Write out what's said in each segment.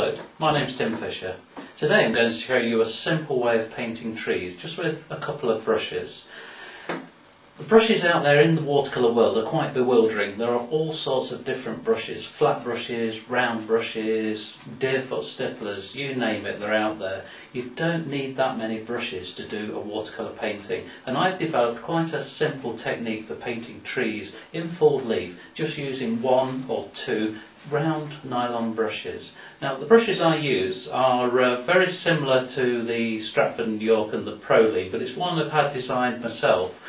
Hello, my name's Tim Fisher. Today I'm going to show you a simple way of painting trees just with a couple of brushes. The brushes out there in the watercolour world are quite bewildering. There are all sorts of different brushes, flat brushes, round brushes, deerfoot stipplers, you name it, they're out there. You don't need that many brushes to do a watercolour painting, and I've developed quite a simple technique for painting trees in full leaf, just using one or two round nylon brushes. Now the brushes I use are very similar to the Stratford & York and the Pro League, but it's one I've had designed myself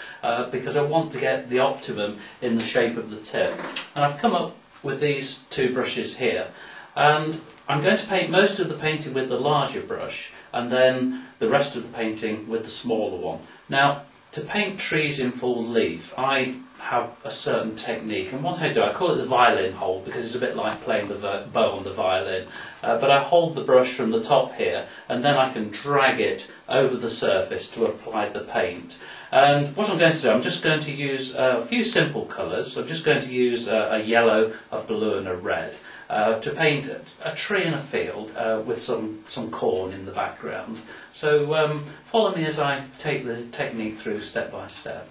because I want to get the optimum in the shape of the tip. And I've come up with these two brushes here, and I'm going to paint most of the painting with the larger brush and then the rest of the painting with the smaller one. Now to paint trees in full leaf I have a certain technique, and what I do, I call it the violin hold because it's a bit like playing the bow on the violin, but I hold the brush from the top here and then I can drag it over the surface to apply the paint. And what I'm going to do, I'm just going to use a few simple colours. I'm just going to use a yellow, a blue and a red to paint a tree in a field with some corn in the background. So follow me as I take the technique through step by step.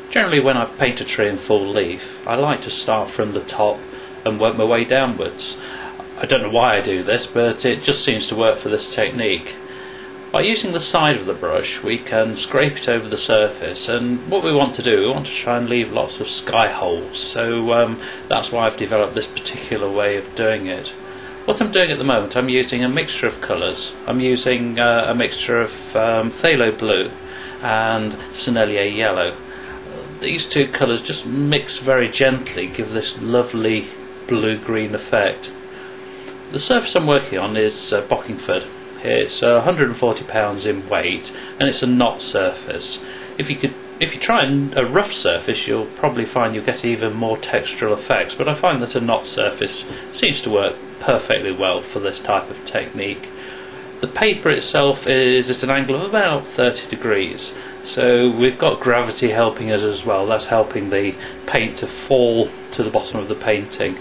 Generally when I paint a tree in full leaf, I like to start from the top and work my way downwards. I don't know why I do this, but it just seems to work for this technique. By using the side of the brush we can scrape it over the surface, and what we want to do, we want to try and leave lots of sky holes, so that's why I've developed this particular way of doing it. What I'm doing at the moment, I'm using a mixture of colours. I'm using a mixture of phthalo blue and Sennelier yellow. These two colours just mix very gently, give this lovely blue-green effect. The surface I'm working on is Bockingford. It's 140 pounds in weight and it's a knot surface. If you try a rough surface you'll probably find you'll get even more textural effects, but I find that a knot surface seems to work perfectly well for this type of technique. The paper itself is at an angle of about 30 degrees, so we've got gravity helping us as well. That's helping the paint to fall to the bottom of the painting.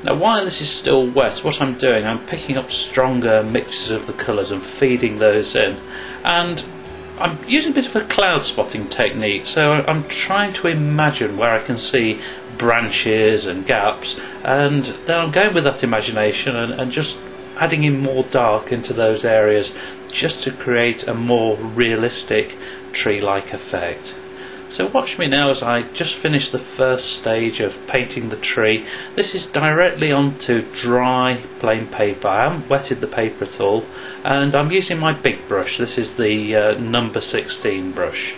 Now while this is still wet, what I'm doing, I'm picking up stronger mixes of the colours and feeding those in, and I'm using a bit of a cloud spotting technique, so I'm trying to imagine where I can see branches and gaps, and then I'm going with that imagination and just adding in more dark into those areas just to create a more realistic tree-like effect. So watch me now as I just finish the first stage of painting the tree. This is directly onto dry plain paper. I haven't wetted the paper at all, and I'm using my big brush. This is the number 16 brush.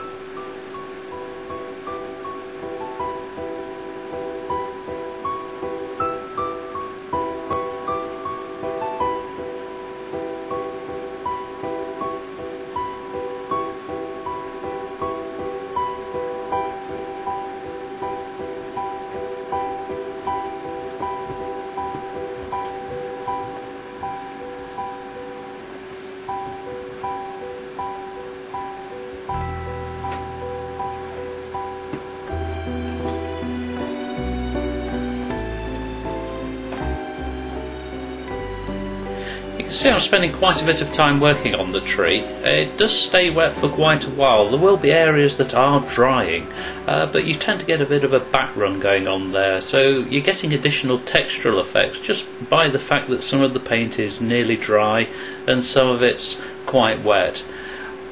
You can see I'm spending quite a bit of time working on the tree. It does stay wet for quite a while. There will be areas that are drying, but you tend to get a bit of a back run going on there, so you're getting additional textural effects just by the fact that some of the paint is nearly dry and some of it's quite wet.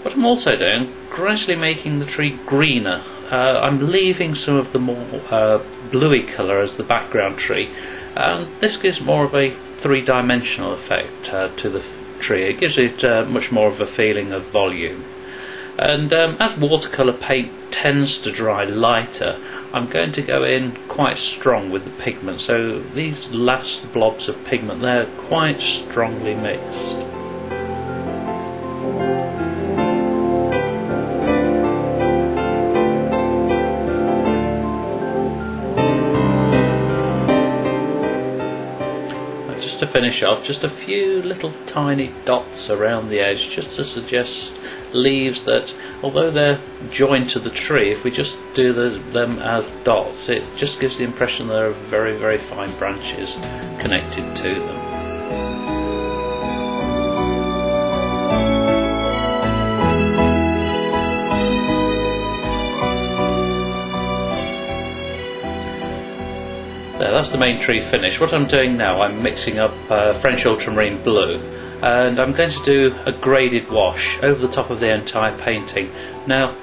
What I'm also doing, I'm gradually making the tree greener. I'm leaving some of the more bluey colour as the background tree, and this gives more of a three-dimensional effect to the tree. It gives it much more of a feeling of volume. And as watercolour paint tends to dry lighter, I'm going to go in quite strong with the pigment. So these last blobs of pigment, they're quite strongly mixed. just to finish off, just a few little tiny dots around the edge, just to suggest leaves that, although they're joined to the tree, if we just do them as dots, it just gives the impression there are very, very fine branches connected to them. There, that's the main tree finished. What I'm doing now, I'm mixing up French ultramarine blue, and I'm going to do a graded wash over the top of the entire painting. Now,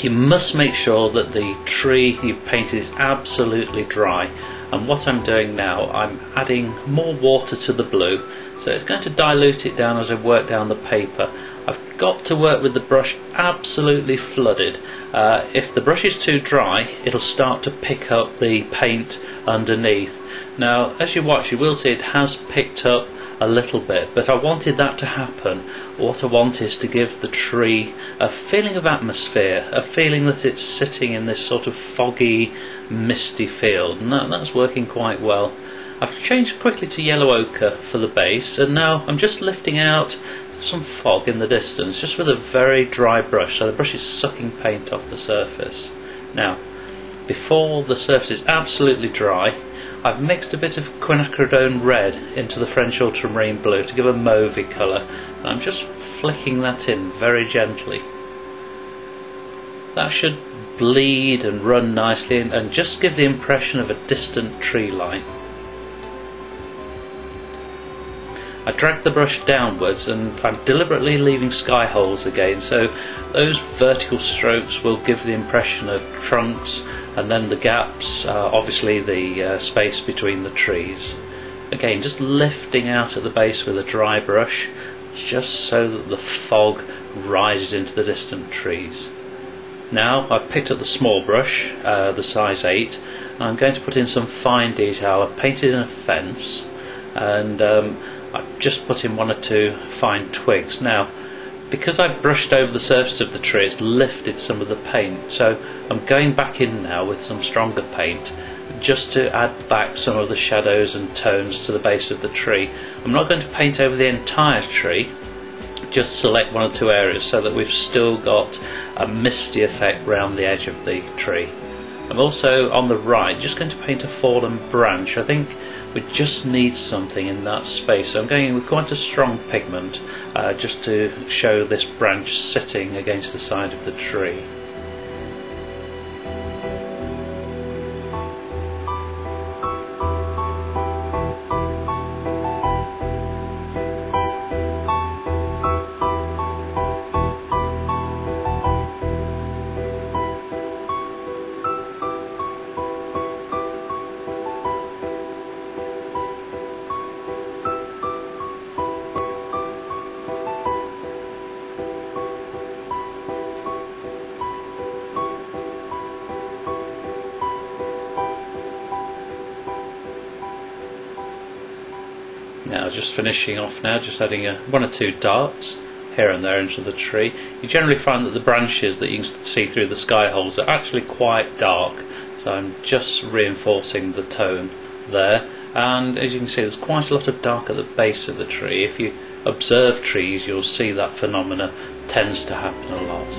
you must make sure that the tree you've painted is absolutely dry, and what I'm doing now, I'm adding more water to the blue, so it's going to dilute it down as I work down the paper. I've got to work with the brush absolutely flooded. If the brush is too dry, it'll start to pick up the paint underneath. Now, as you watch, you will see it has picked up a little bit, but I wanted that to happen. What I want is to give the tree a feeling of atmosphere, a feeling that it's sitting in this sort of foggy, misty field, and that's working quite well. I've changed quickly to yellow ochre for the base, and now I'm just lifting out some fog in the distance, just with a very dry brush, so the brush is sucking paint off the surface. Now, before the surface is absolutely dry, I've mixed a bit of quinacridone red into the French ultramarine blue to give a mauvey colour, and I'm just flicking that in very gently. That should bleed and run nicely and just give the impression of a distant tree line. I drag the brush downwards, and I'm deliberately leaving sky holes again, so those vertical strokes will give the impression of trunks, and then the gaps, obviously the space between the trees. Again, just lifting out at the base with a dry brush, just so that the fog rises into the distant trees. Now I've picked up the small brush, the size 8, and I'm going to put in some fine detail. I've painted in a fence, and I've just put in 1 or 2 fine twigs. Now, because I've brushed over the surface of the tree, it's lifted some of the paint, so I'm going back in now with some stronger paint just to add back some of the shadows and tones to the base of the tree. I'm not going to paint over the entire tree, just select 1 or 2 areas so that we've still got a misty effect round the edge of the tree. I'm also on the right just going to paint a fallen branch. I think we just need something in that space, so I'm going with quite a strong pigment just to show this branch sitting against the side of the tree. Now, just finishing off now, just adding 1 or 2 darts here and there into the tree. You generally find that the branches that you can see through the sky holes are actually quite dark, so I'm just reinforcing the tone there. And as you can see, there's quite a lot of dark at the base of the tree. If you observe trees, you'll see that phenomena tends to happen a lot.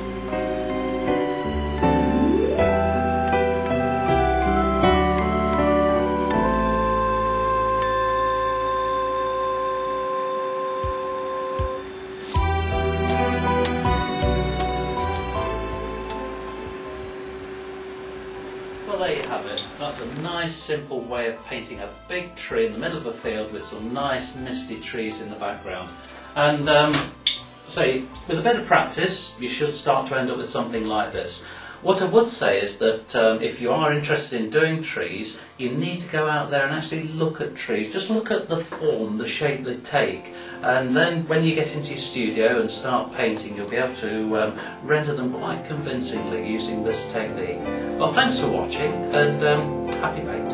Well, there you have it. That's a nice simple way of painting a big tree in the middle of a field with some nice misty trees in the background. And with a bit of practice you should start to end up with something like this. What I would say is that if you are interested in doing trees, you need to go out there and actually look at trees. Just look at the form, the shape they take, and then when you get into your studio and start painting, you'll be able to render them quite convincingly using this technique. Well, thanks for watching, and happy painting.